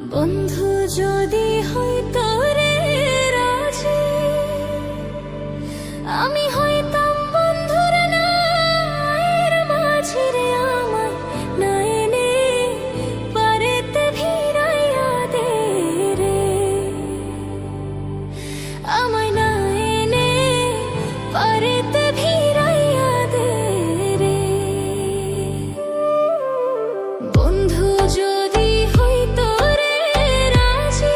বন্ধু যদি হইতো রে রাজি, আমি হইতাম বন্ধুর নায়ের মাঝি রে। আমায় না এনে পারেতে ভিড়াইয়া দে রে, আমায় না এনে পারেতে ভিড়াইয়া দে রে। বন্ধু যদি হইতো রে রাজি,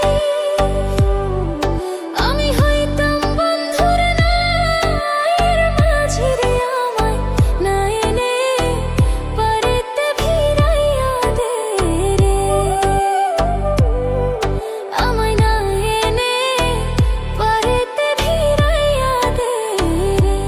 আমি হইতাম বন্ধুর নায়ের মাঝি রে। আমায় না এনে পারেতে ভিড়াইয়া দে রে, আমায় না এনে পারেতে ভিড়াইয়া দে রে।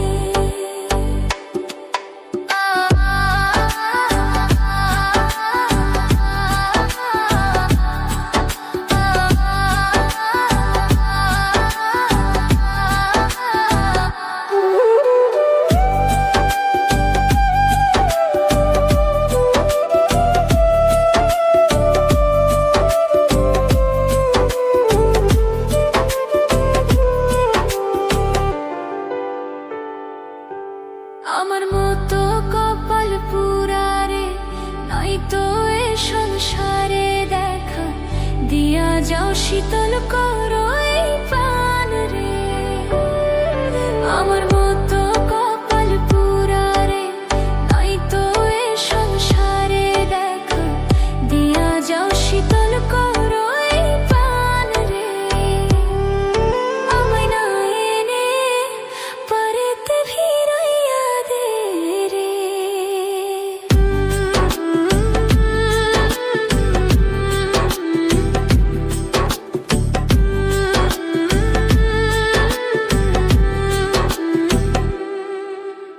আমার মতো কপাল পুরারে নয়তো এ সংসারে দেখা দিয়া যাও, শীতল করো এই প্রাণ রে। আমার মতো কপাল পুরারে নয়তো এ সংসারে দেখা দিয়া যাও, শীতল করো এই প্রাণ রে। আমায় না এনে পারেতে ভিড়াইয়া দে রে।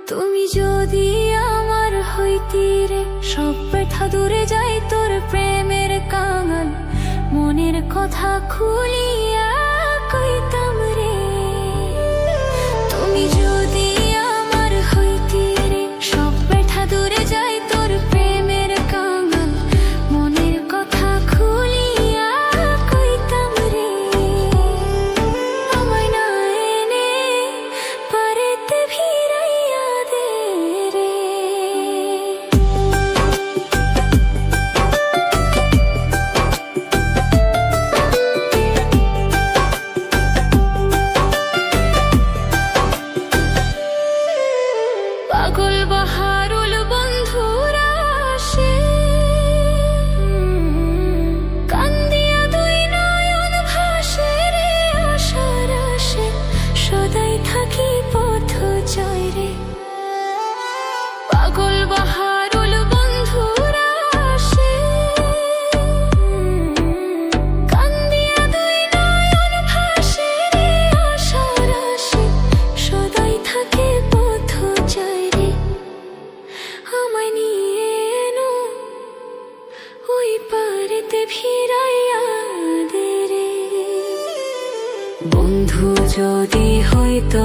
তুমি যদি আমার হইতি রে, সব ব্যথা দূরে যাই তোর প্রেমের কাঙাল। মনের কথা খুলিয়া কইতাম রে। তুমি যদি আমার হইতি রে, সব ব্যথা দূরে যাই তোর প্রেমের কাঙাল। মনের কথা খুলিয়া কইতাম রে, আমায় না এনে পারেতে ভিড়াইয়া দে রে। পাগল বাহারুল বন্ধুরা আসে, কান্দিয়া দুই নয়ন ভাসে রে। আশার আসে সদাই থাকি পথ জয় রে। পাগল বাহারুল বন্ধুরা আসে, কান্দিয়া দুই নয়ন ভাসে রে। আশার আসে সদাই থাকে পথ জয় রে। আমায় নিয়ে এনো ওই পারেতে ভিড়াইয়া দে রে। বন্ধু যদি হইতো